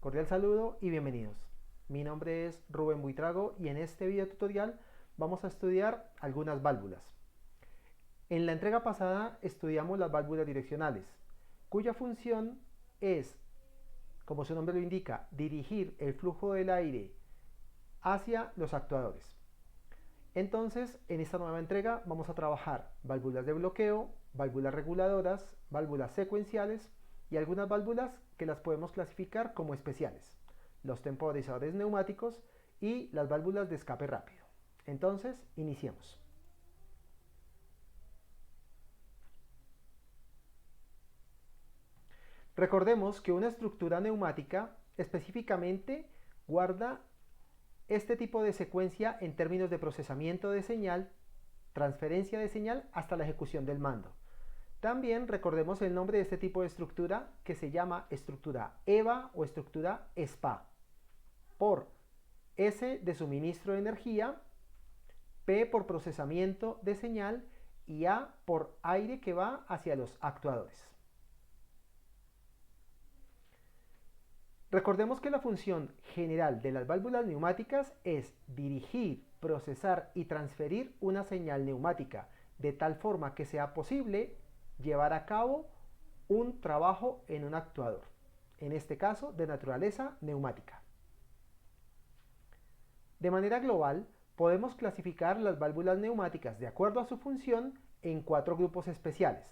Cordial saludo y bienvenidos. Mi nombre es Rubén Buitrago y en este video tutorial vamos a estudiar algunas válvulas. En la entrega pasada estudiamos las válvulas direccionales, cuya función es, como su nombre lo indica, dirigir el flujo del aire hacia los actuadores. Entonces, en esta nueva entrega vamos a trabajar válvulas de bloqueo, válvulas reguladoras, válvulas secuenciales y algunas válvulas que las podemos clasificar como especiales, los temporizadores neumáticos y las válvulas de escape rápido. Entonces, iniciemos. Recordemos que una estructura neumática específicamente guarda este tipo de secuencia en términos de procesamiento de señal, transferencia de señal hasta la ejecución del mando. También recordemos el nombre de este tipo de estructura que se llama estructura EVA o estructura SPA, por S de suministro de energía, P por procesamiento de señal y A por aire que va hacia los actuadores. Recordemos que la función general de las válvulas neumáticas es dirigir, procesar y transferir una señal neumática de tal forma que sea posible llevar a cabo un trabajo en un actuador, en este caso de naturaleza neumática. De manera global, podemos clasificar las válvulas neumáticas de acuerdo a su función en 4 grupos especiales: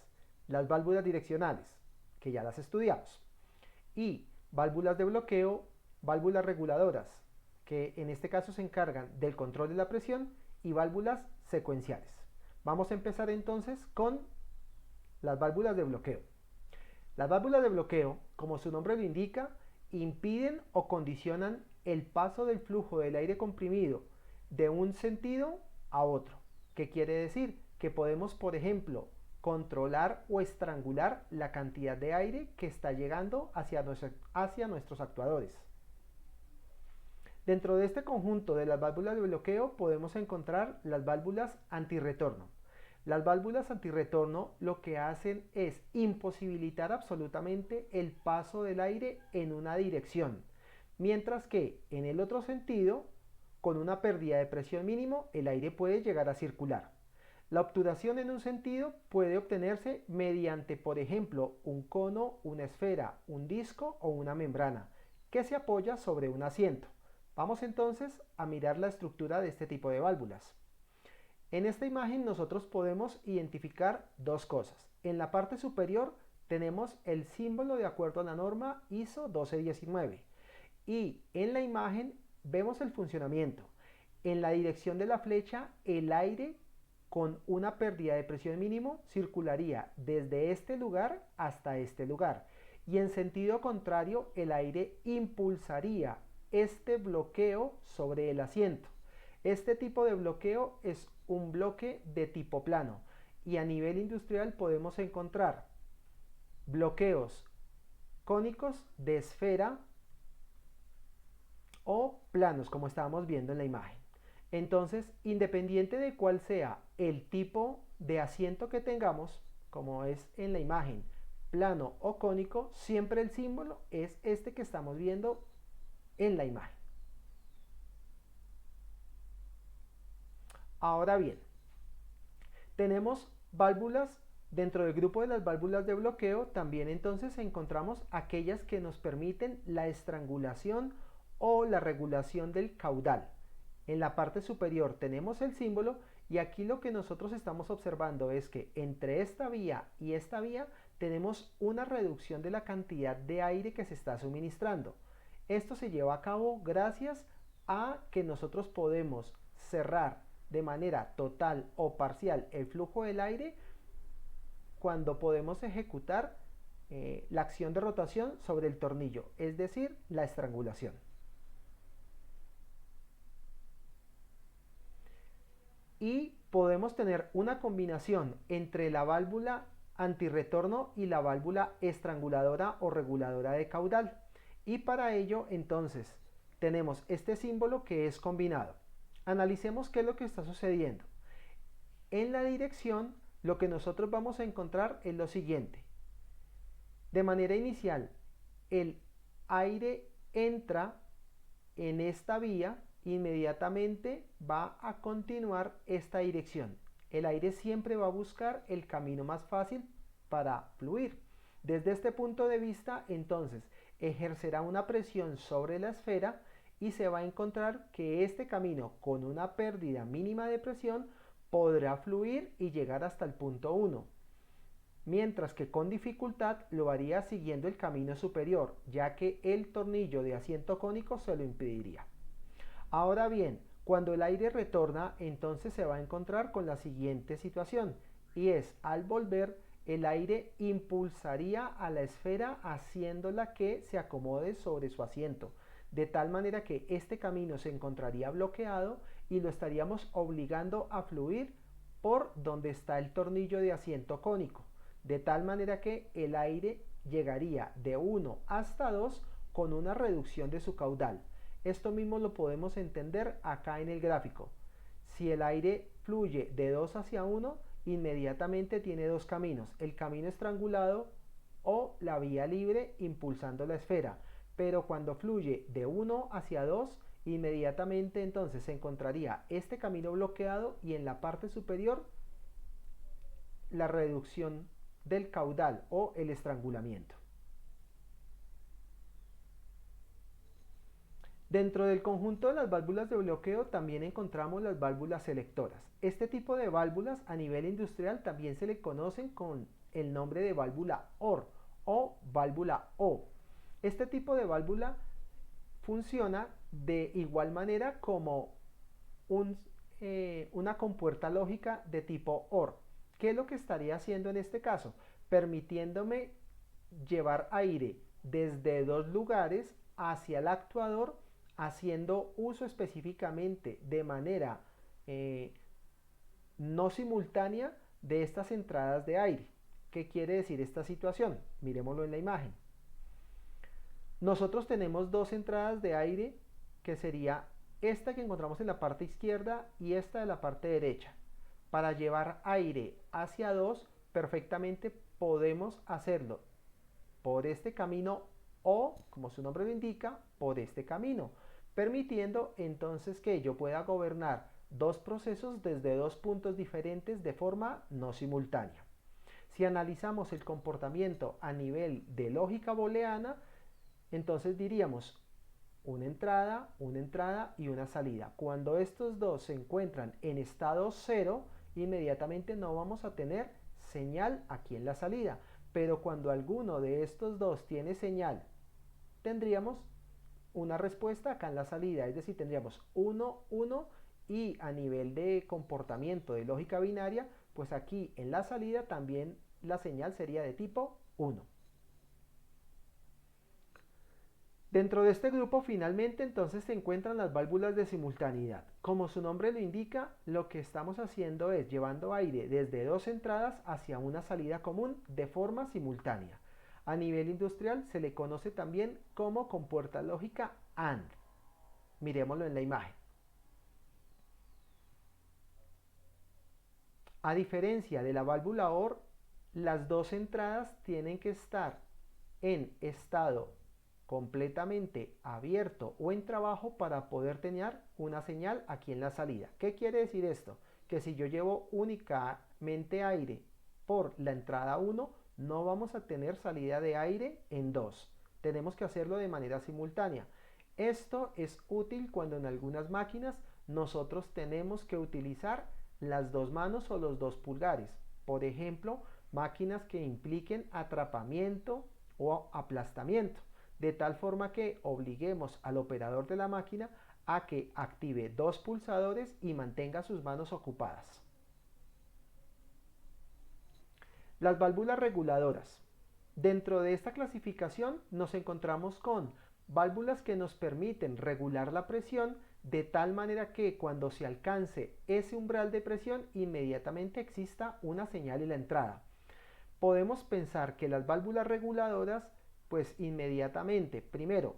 las válvulas direccionales, que ya las estudiamos, y válvulas de bloqueo, válvulas reguladoras, que en este caso se encargan del control de la presión, y válvulas secuenciales. Vamos a empezar entonces con las válvulas de bloqueo. Las válvulas de bloqueo, como su nombre lo indica, impiden o condicionan el paso del flujo del aire comprimido de un sentido a otro. ¿Qué quiere decir? Que podemos, por ejemplo, controlar o estrangular la cantidad de aire que está llegando hacia nuestros actuadores. Dentro de este conjunto de las válvulas de bloqueo podemos encontrar las válvulas antirretorno. Las válvulas antirretorno lo que hacen es imposibilitar absolutamente el paso del aire en una dirección, mientras que en el otro sentido, con una pérdida de presión mínimo, el aire puede llegar a circular. La obturación en un sentido puede obtenerse mediante, por ejemplo, un cono, una esfera, un disco o una membrana que se apoya sobre un asiento. Vamos entonces a mirar la estructura de este tipo de válvulas. En esta imagen nosotros podemos identificar dos cosas. En la parte superior tenemos el símbolo de acuerdo a la norma ISO 1219 y en la imagen vemos el funcionamiento. En la dirección de la flecha, el aire con una pérdida de presión mínimo circularía desde este lugar hasta este lugar, y en sentido contrario el aire impulsaría este bloqueo sobre el asiento. Este tipo de bloqueo es un bloque de tipo plano, y a nivel industrial podemos encontrar bloqueos cónicos de esfera o planos, como estábamos viendo en la imagen. Entonces, independiente de cuál sea el tipo de asiento que tengamos, como es en la imagen, plano o cónico, siempre el símbolo es este que estamos viendo en la imagen. Ahora bien, tenemos válvulas dentro del grupo de las válvulas de bloqueo. También entonces encontramos aquellas que nos permiten la estrangulación o la regulación del caudal. En la parte superior tenemos el símbolo, y aquí lo que nosotros estamos observando es que entre esta vía y esta vía tenemos una reducción de la cantidad de aire que se está suministrando. Esto se lleva a cabo gracias a que nosotros podemos cerrar de manera total o parcial el flujo del aire cuando podemos ejecutar la acción de rotación sobre el tornillo, es decir, la estrangulación. Y podemos tener una combinación entre la válvula antirretorno y la válvula estranguladora o reguladora de caudal. Y para ello entonces tenemos este símbolo que es combinado. Analicemos qué es lo que está sucediendo. En la dirección lo que nosotros vamos a encontrar es lo siguiente. De manera inicial, el aire entra en esta vía, inmediatamente va a continuar esta dirección. El aire siempre va a buscar el camino más fácil para fluir. Desde este punto de vista, entonces, ejercerá una presión sobre la esfera y se va a encontrar que este camino, con una pérdida mínima de presión, podrá fluir y llegar hasta el punto 1, mientras que con dificultad lo haría siguiendo el camino superior, ya que el tornillo de asiento cónico se lo impediría. Ahora bien, cuando el aire retorna, entonces se va a encontrar con la siguiente situación, y es al volver, el aire impulsaría a la esfera haciéndola que se acomode sobre su asiento, de tal manera que este camino se encontraría bloqueado y lo estaríamos obligando a fluir por donde está el tornillo de asiento cónico, de tal manera que el aire llegaría de 1 hasta 2 con una reducción de su caudal. Esto mismo lo podemos entender acá en el gráfico. Si el aire fluye de 2 hacia 1, inmediatamente tiene dos caminos, el camino estrangulado o la vía libre impulsando la esfera, pero cuando fluye de 1 hacia 2, inmediatamente entonces se encontraría este camino bloqueado y en la parte superior la reducción del caudal o el estrangulamiento. Dentro del conjunto de las válvulas de bloqueo también encontramos las válvulas selectoras. Este tipo de válvulas a nivel industrial también se le conocen con el nombre de válvula OR o válvula O. Este tipo de válvula funciona de igual manera como una compuerta lógica de tipo OR. ¿Qué es lo que estaría haciendo en este caso? Permitiéndome llevar aire desde dos lugares hacia el actuador, haciendo uso específicamente de manera no simultánea de estas entradas de aire. ¿Qué quiere decir esta situación? Miremoslo en la imagen. Nosotros tenemos dos entradas de aire, que sería esta que encontramos en la parte izquierda y esta de la parte derecha. Para llevar aire hacia dos, perfectamente podemos hacerlo por este camino o, como su nombre lo indica, por este camino, permitiendo entonces que yo pueda gobernar dos procesos desde dos puntos diferentes de forma no simultánea. Si analizamos el comportamiento a nivel de lógica booleana, entonces diríamos una entrada y una salida. Cuando estos dos se encuentran en estado cero, inmediatamente no vamos a tener señal aquí en la salida. Pero cuando alguno de estos dos tiene señal, tendríamos una respuesta acá en la salida. Es decir, tendríamos 1, 1 y a nivel de comportamiento de lógica binaria, pues aquí en la salida también la señal sería de tipo 1. Dentro de este grupo finalmente entonces se encuentran las válvulas de simultaneidad. Como su nombre lo indica, lo que estamos haciendo es llevando aire desde dos entradas hacia una salida común de forma simultánea. A nivel industrial se le conoce también como compuerta lógica AND. Miremoslo en la imagen. A diferencia de la válvula OR, las dos entradas tienen que estar en estado completamente abierto o en trabajo para poder tener una señal aquí en la salida. ¿Qué quiere decir esto? Que si yo llevo únicamente aire por la entrada 1, no vamos a tener salida de aire en 2. Tenemos que hacerlo de manera simultánea. Esto es útil cuando en algunas máquinas nosotros tenemos que utilizar las dos manos o los dos pulgares. Por ejemplo, máquinas que impliquen atrapamiento o aplastamiento, de tal forma que obliguemos al operador de la máquina a que active dos pulsadores y mantenga sus manos ocupadas. Las válvulas reguladoras. Dentro de esta clasificación nos encontramos con válvulas que nos permiten regular la presión de tal manera que cuando se alcance ese umbral de presión inmediatamente exista una señal en la entrada. Podemos pensar que las válvulas reguladoras pues inmediatamente, primero,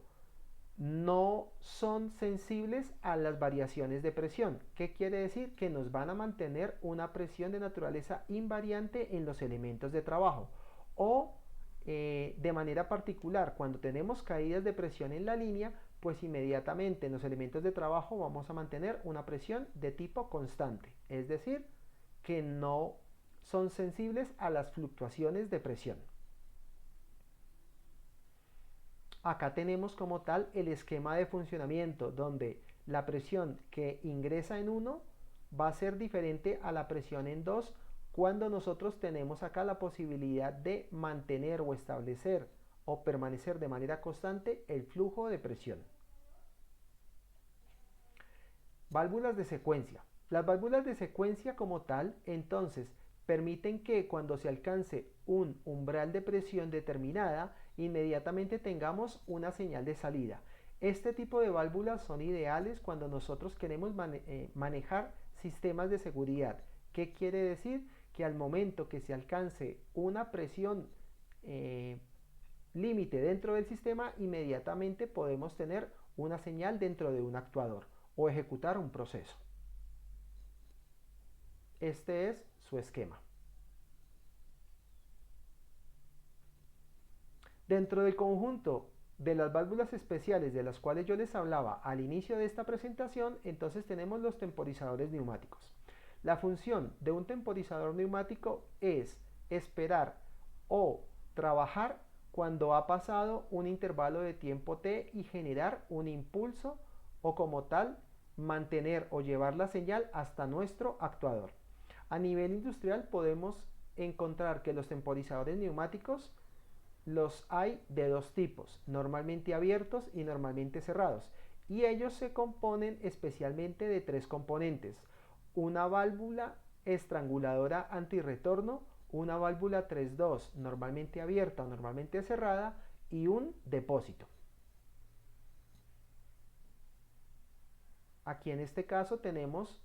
no son sensibles a las variaciones de presión. ¿Qué quiere decir? Que nos van a mantener una presión de naturaleza invariante en los elementos de trabajo. O de manera particular, cuando tenemos caídas de presión en la línea, pues inmediatamente en los elementos de trabajo vamos a mantener una presión de tipo constante, es decir, que no son sensibles a las fluctuaciones de presión. Acá tenemos como tal el esquema de funcionamiento, donde la presión que ingresa en 1 va a ser diferente a la presión en 2 cuando nosotros tenemos acá la posibilidad de mantener o establecer o permanecer de manera constante el flujo de presión. Válvulas de secuencia. Las válvulas de secuencia como tal, entonces, permiten que cuando se alcance un umbral de presión determinada, inmediatamente tengamos una señal de salida. Este tipo de válvulas son ideales cuando nosotros queremos manejar sistemas de seguridad. ¿Qué quiere decir? Que al momento que se alcance una presión límite dentro del sistema, inmediatamente podemos tener una señal dentro de un actuador o ejecutar un proceso. Este es su esquema. Dentro del conjunto de las válvulas especiales de las cuales yo les hablaba al inicio de esta presentación, entonces tenemos los temporizadores neumáticos. La función de un temporizador neumático es esperar o trabajar cuando ha pasado un intervalo de tiempo t y generar un impulso o como tal mantener o llevar la señal hasta nuestro actuador. A nivel industrial podemos encontrar que los temporizadores neumáticos los hay de dos tipos, normalmente abiertos y normalmente cerrados, y ellos se componen especialmente de tres componentes: una válvula estranguladora antirretorno, una válvula 3-2 normalmente abierta o normalmente cerrada y un depósito. Aquí en este caso tenemos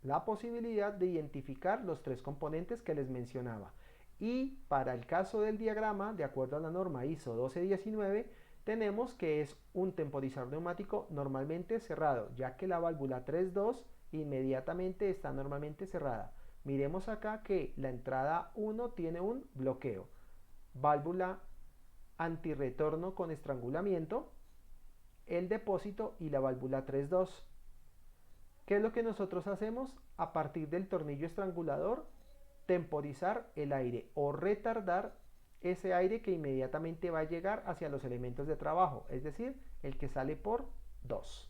la posibilidad de identificar los tres componentes que les mencionaba. Y para el caso del diagrama, de acuerdo a la norma ISO 1219, tenemos que es un temporizador neumático normalmente cerrado, ya que la válvula 3.2 inmediatamente está normalmente cerrada. Miremos acá que la entrada 1 tiene un bloqueo. Válvula antirretorno con estrangulamiento, el depósito y la válvula 3.2. ¿Qué es lo que nosotros hacemos? A partir del tornillo estrangulador, temporizar el aire o retardar ese aire que inmediatamente va a llegar hacia los elementos de trabajo, es decir, el que sale por 2.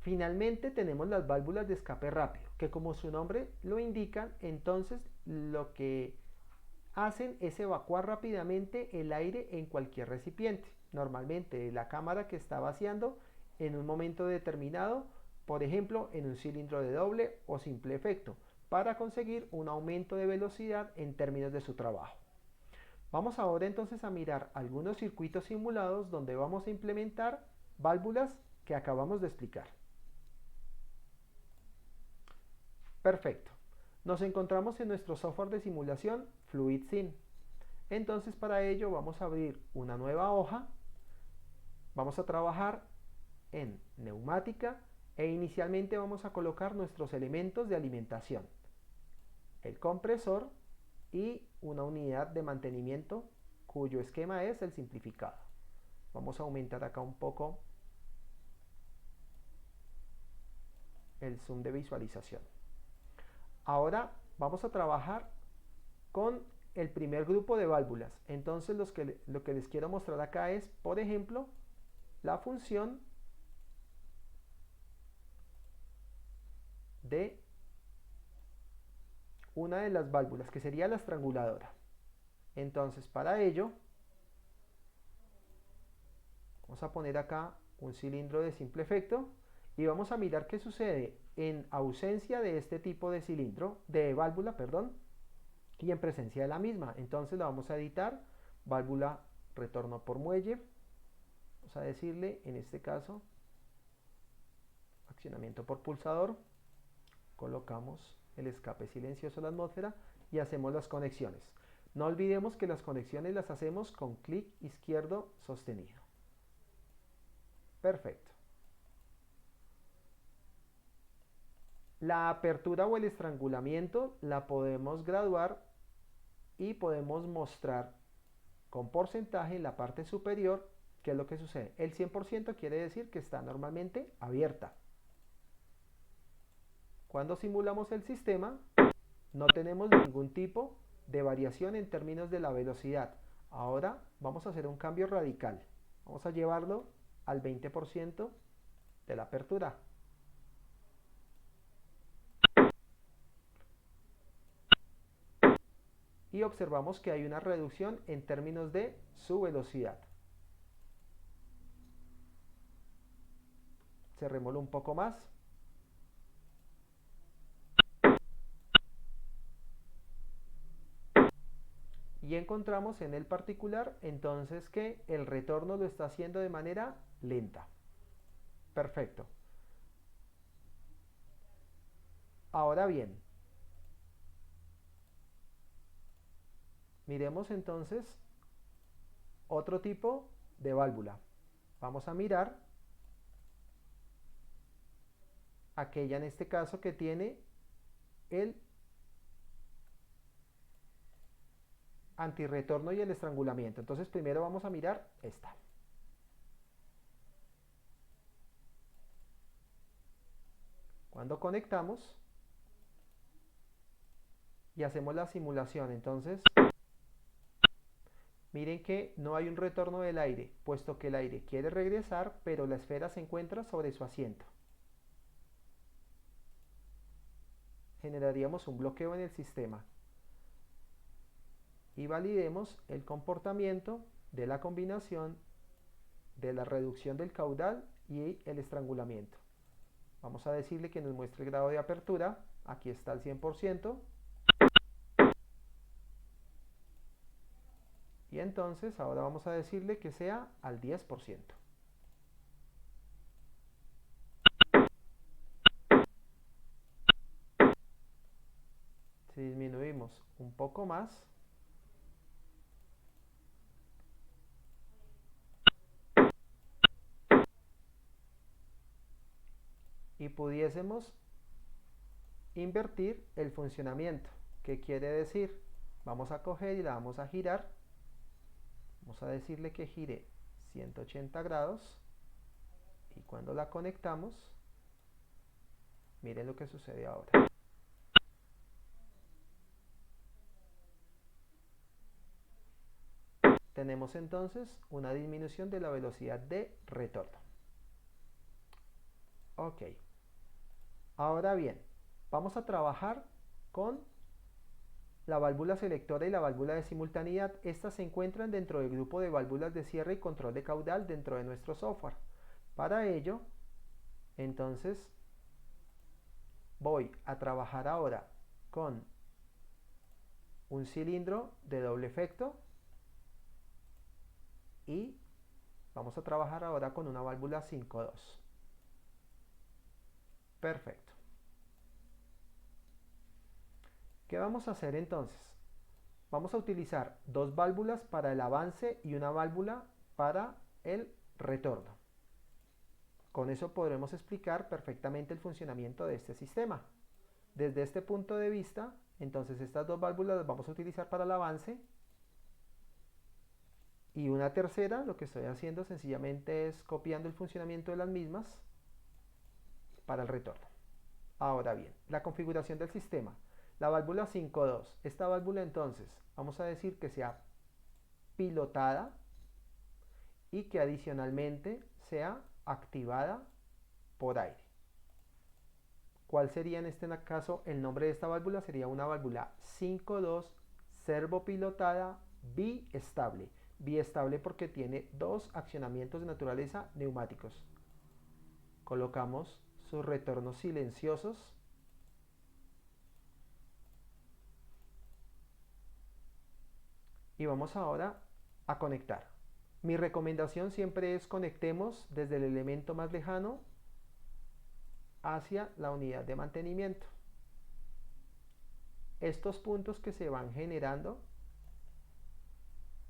Finalmente tenemos las válvulas de escape rápido, que como su nombre lo indica, entonces lo que hacen es evacuar rápidamente el aire en cualquier recipiente, normalmente la cámara que está vaciando en un momento determinado, por ejemplo en un cilindro de doble o simple efecto, para conseguir un aumento de velocidad en términos de su trabajo. Vamos ahora entonces a mirar algunos circuitos simulados donde vamos a implementar válvulas que acabamos de explicar. Perfecto. Nos encontramos en nuestro software de simulación FluidSim. Entonces para ello vamos a abrir una nueva hoja. Vamos a trabajar en neumática e inicialmente vamos a colocar nuestros elementos de alimentación, el compresor y una unidad de mantenimiento cuyo esquema es el simplificado. Vamos a aumentar acá un poco el zoom de visualización. Ahora vamos a trabajar con el primer grupo de válvulas. Entonces lo que les quiero mostrar acá es, por ejemplo, la función de una de las válvulas, que sería la estranguladora. Entonces para ello vamos a poner acá un cilindro de simple efecto y vamos a mirar qué sucede en ausencia de este tipo de cilindro, de válvula, perdón, y en presencia de la misma. Entonces la vamos a editar, válvula retorno por muelle, vamos a decirle en este caso accionamiento por pulsador, colocamos el escape silencioso a la atmósfera y hacemos las conexiones. No olvidemos que las conexiones las hacemos con clic izquierdo sostenido. Perfecto. La apertura o el estrangulamiento la podemos graduar y podemos mostrar con porcentaje en la parte superior qué es lo que sucede. El 100% quiere decir que está normalmente abierta. Cuando simulamos el sistema, no tenemos ningún tipo de variación en términos de la velocidad. Ahora vamos a hacer un cambio radical. Vamos a llevarlo al 20% de la apertura. Y observamos que hay una reducción en términos de su velocidad. Cerrémoslo un poco más. Y encontramos en el particular entonces que el retorno lo está haciendo de manera lenta. Perfecto. Ahora bien, miremos entonces otro tipo de válvula. Vamos a mirar aquella en este caso que tiene el antirretorno y el estrangulamiento. Entonces primero vamos a mirar esta. Cuando conectamos y hacemos la simulación, entonces miren que no hay un retorno del aire, puesto que el aire quiere regresar, pero la esfera se encuentra sobre su asiento. Generaríamos un bloqueo en el sistema. Y validemos el comportamiento de la combinación de la reducción del caudal y el estrangulamiento. Vamos a decirle que nos muestre el grado de apertura. Aquí está el 100%. Y entonces ahora vamos a decirle que sea al 10%. Si disminuimos un poco más, y pudiésemos invertir el funcionamiento. ¿Qué quiere decir? Vamos a coger y la vamos a girar. Vamos a decirle que gire 180 grados. Y cuando la conectamos, miren lo que sucede ahora. Tenemos entonces una disminución de la velocidad de retorno. Ok. Ahora bien, vamos a trabajar con la válvula selectora y la válvula de simultaneidad. Estas se encuentran dentro del grupo de válvulas de cierre y control de caudal dentro de nuestro software. Para ello, entonces, voy a trabajar ahora con un cilindro de doble efecto y vamos a trabajar ahora con una válvula 5.2. Perfecto. ¿Qué vamos a hacer entonces? Vamos a utilizar dos válvulas para el avance y una válvula para el retorno. Con eso podremos explicar perfectamente el funcionamiento de este sistema. Desde este punto de vista, entonces estas dos válvulas las vamos a utilizar para el avance y una tercera, lo que estoy haciendo sencillamente es copiando el funcionamiento de las mismas para el retorno. Ahora bien, la configuración del sistema. La válvula 5.2. Esta válvula entonces vamos a decir que sea pilotada y que adicionalmente sea activada por aire. ¿Cuál sería en este caso el nombre de esta válvula? Sería una válvula 5.2 servopilotada biestable. Biestable porque tiene dos accionamientos de naturaleza neumáticos. Colocamos sus retornos silenciosos. Y vamos ahora a conectar. Mi recomendación siempre es conectemos desde el elemento más lejano hacia la unidad de mantenimiento. Estos puntos que se van generando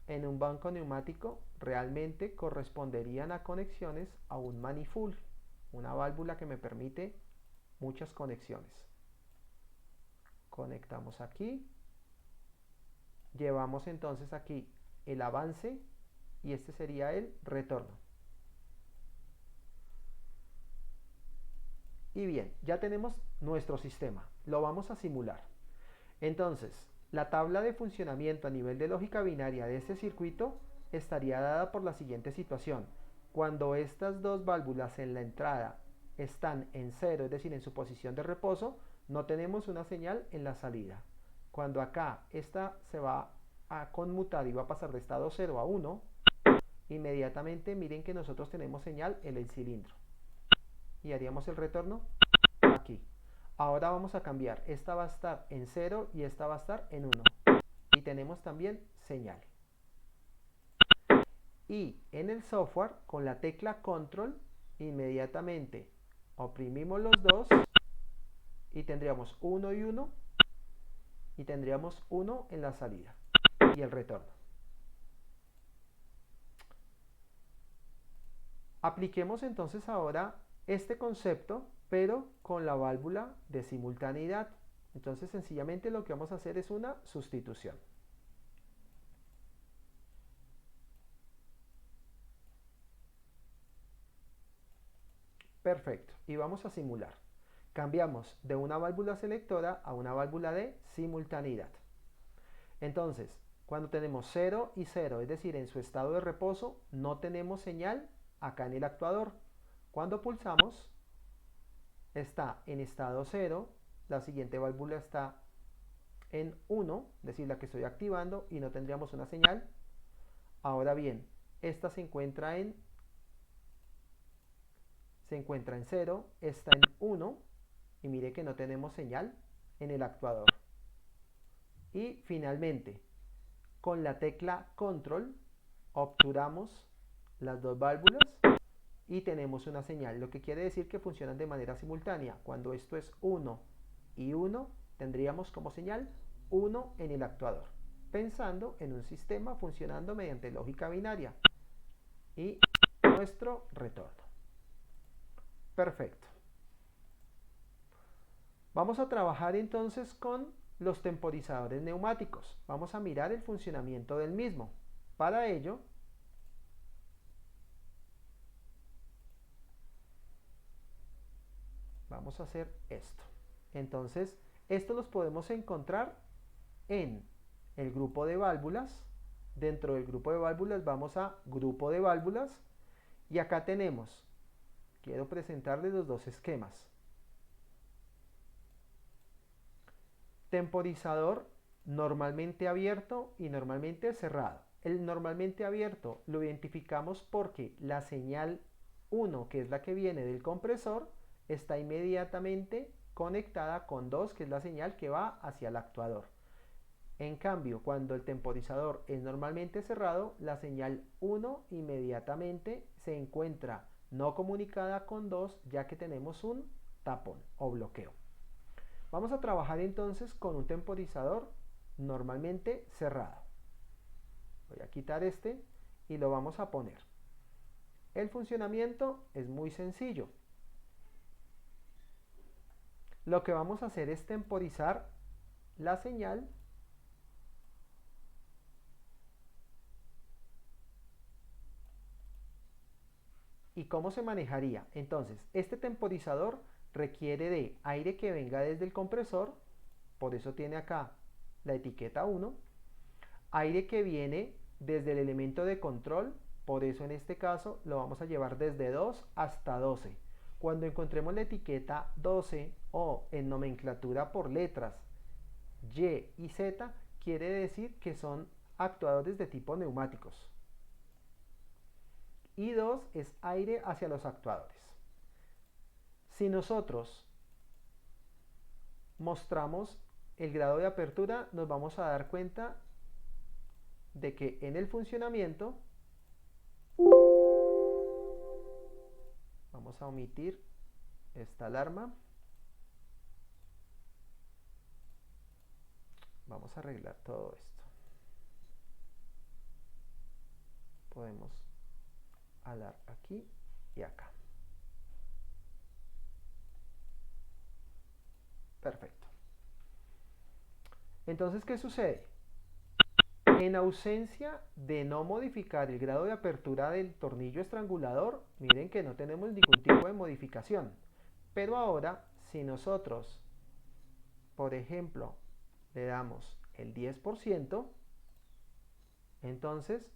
en un banco neumático realmente corresponderían a conexiones a un manifold, una válvula que me permite muchas conexiones. Conectamos aquí llevamos entonces aquí el avance y este sería el retorno. Y bien, ya tenemos nuestro sistema, lo vamos a simular. Entonces, la tabla de funcionamiento a nivel de lógica binaria de este circuito estaría dada por la siguiente situación. Cuando estas dos válvulas en la entrada están en cero, es decir, en su posición de reposo, no tenemos una señal en la salida. Cuando acá esta se va a conmutar y va a pasar de estado 0 a 1, inmediatamente miren que nosotros tenemos señal en el cilindro. Y haríamos el retorno aquí. Ahora vamos a cambiar. Esta va a estar en 0 y esta va a estar en 1. Y tenemos también señal. Y en el software, con la tecla control, inmediatamente oprimimos los dos y tendríamos 1 y 1 y tendríamos 1 en la salida y el retorno. Apliquemos entonces ahora este concepto, pero con la válvula de simultaneidad. Entonces sencillamente lo que vamos a hacer es una sustitución. Perfecto, y vamos a simular. Cambiamos de una válvula selectora a una válvula de simultaneidad. Entonces, cuando tenemos 0 y 0, es decir, en su estado de reposo, no tenemos señal acá en el actuador. Cuando pulsamos, está en estado 0, la siguiente válvula está en 1, es decir, la que estoy activando, y no tendríamos una señal. Ahora bien, esta se encuentra en 0, está en 1, y mire que no tenemos señal en el actuador. Y finalmente, con la tecla control, obturamos las dos válvulas y tenemos una señal, lo que quiere decir que funcionan de manera simultánea. Cuando esto es 1 y 1, tendríamos como señal 1 en el actuador, pensando en un sistema funcionando mediante lógica binaria y nuestro retorno. Perfecto. Vamos a trabajar entonces con los temporizadores neumáticos. Vamos a mirar el funcionamiento del mismo. Para ello, vamos a hacer esto. Entonces, estos los podemos encontrar en el grupo de válvulas. Dentro del grupo de válvulas vamos a grupo de válvulas y acá tenemos, quiero presentarles los dos esquemas. Temporizador normalmente abierto y normalmente cerrado. El normalmente abierto lo identificamos porque la señal 1, que es la que viene del compresor, está inmediatamente conectada con 2, que es la señal que va hacia el actuador. En cambio, cuando el temporizador es normalmente cerrado, la señal 1 inmediatamente se encuentra no comunicada con 2, ya que tenemos un tapón o bloqueo. Vamos a trabajar entonces con un temporizador normalmente cerrado. Voy a quitar este y lo vamos a poner. El funcionamiento es muy sencillo. Lo que vamos a hacer es temporizar la señal ¿y cómo se manejaría? Entonces, este temporizador requiere de aire que venga desde el compresor, por eso tiene acá la etiqueta 1, aire que viene desde el elemento de control, por eso en este caso lo vamos a llevar desde 2 hasta 12. Cuando encontremos la etiqueta 12 o en nomenclatura por letras Y y Z, quiere decir que son actuadores de tipo neumáticos. Y 2 es aire hacia los actuadores. Si nosotros mostramos el grado de apertura, nos vamos a dar cuenta de que en el funcionamiento vamos a omitir esta alarma. Vamos a arreglar todo esto. Podemos alar aquí y acá. Perfecto. Entonces, ¿qué sucede? En ausencia de no modificar el grado de apertura del tornillo estrangulador, miren que no tenemos ningún tipo de modificación. Pero ahora, si nosotros, por ejemplo, le damos el 10%, entonces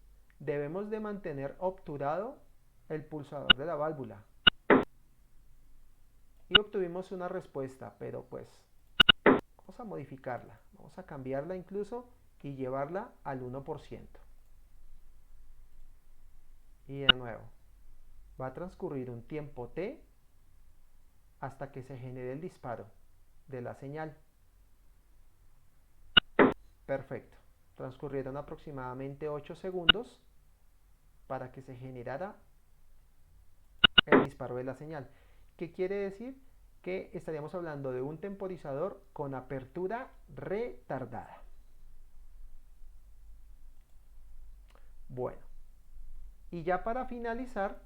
debemos de mantener obturado el pulsador de la válvula. Y obtuvimos una respuesta, pero pues vamos a modificarla, vamos a cambiarla incluso y llevarla al 1%. Y de nuevo, va a transcurrir un tiempo t hasta que se genere el disparo de la señal. Perfecto. Transcurrieron aproximadamente 8 segundos para que se generara el disparo de la señal. ¿Qué quiere decir? Que estaríamos hablando de un temporizador con apertura retardada. Bueno, y ya para finalizar,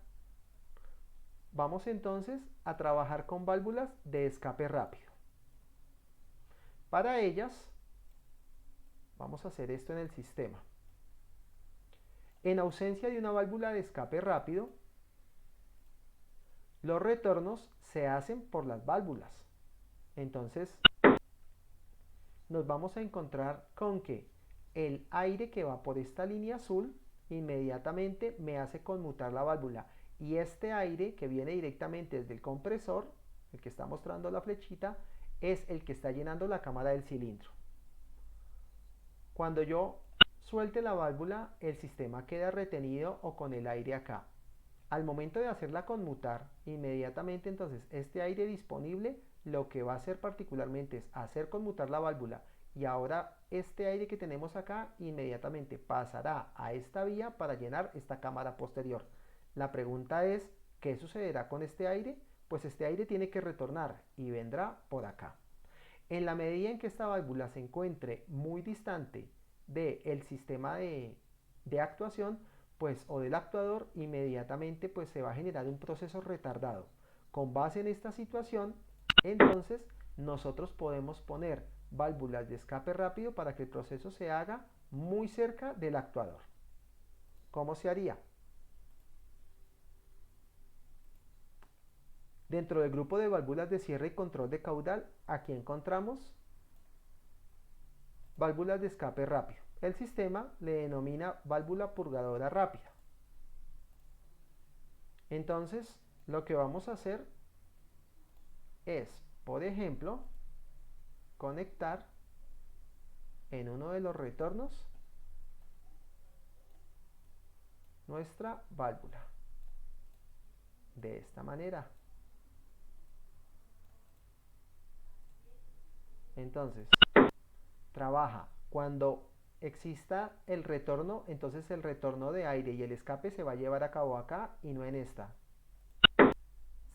vamos entonces a trabajar con válvulas de escape rápido. Para ellas, vamos a hacer esto en el sistema. En ausencia de una válvula de escape rápido, los retornos se hacen por las válvulas. Entonces, nos vamos a encontrar con que el aire que va por esta línea azul inmediatamente me hace conmutar la válvula, y este aire que viene directamente desde el compresor, el que está mostrando la flechita, es el que está llenando la cámara del cilindro. Cuando yo suelte la válvula, el sistema queda retenido o con el aire acá. Al momento de hacerla conmutar, inmediatamente entonces este aire disponible lo que va a hacer particularmente es hacer conmutar la válvula, y ahora este aire que tenemos acá inmediatamente pasará a esta vía para llenar esta cámara posterior. La pregunta es, ¿qué sucederá con este aire? Pues este aire tiene que retornar y vendrá por acá. En la medida en que esta válvula se encuentre muy distante del sistema de actuación, pues, o del actuador, inmediatamente pues se va a generar un proceso retardado. Con base en esta situación, entonces nosotros podemos poner válvulas de escape rápido para que el proceso se haga muy cerca del actuador. ¿Cómo se haría? Dentro del grupo de válvulas de cierre y control de caudal, aquí encontramos válvulas de escape rápido. El sistema le denomina válvula purgadora rápida. Entonces, lo que vamos a hacer es, por ejemplo, conectar en uno de los retornos nuestra válvula de esta manera. Entonces, trabaja cuando exista el retorno, entonces el retorno de aire y el escape se va a llevar a cabo acá y no en esta.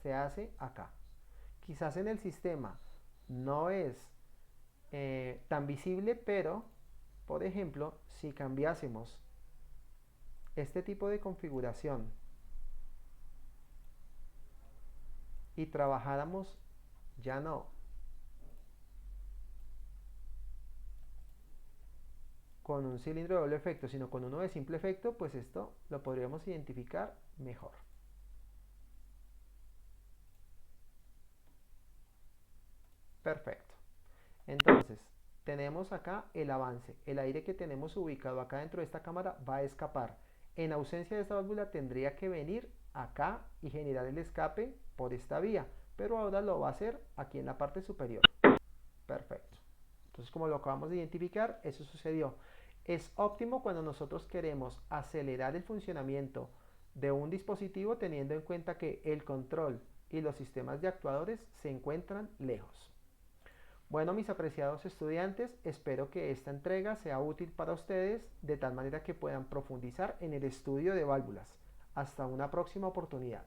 Se hace acá. Quizás en el sistema no es tan visible, pero por ejemplo, si cambiásemos este tipo de configuración y trabajáramos ya no con un cilindro de doble efecto, sino con uno de simple efecto, pues esto lo podríamos identificar mejor. Perfecto. Entonces, tenemos acá el avance. El aire que tenemos ubicado acá dentro de esta cámara va a escapar. En ausencia de esta válvula tendría que venir acá y generar el escape por esta vía, pero ahora lo va a hacer aquí en la parte superior. Perfecto. Entonces, como lo acabamos de identificar, eso sucedió. Es óptimo cuando nosotros queremos acelerar el funcionamiento de un dispositivo teniendo en cuenta que el control y los sistemas de actuadores se encuentran lejos. Bueno, mis apreciados estudiantes, espero que esta entrega sea útil para ustedes de tal manera que puedan profundizar en el estudio de válvulas. Hasta una próxima oportunidad.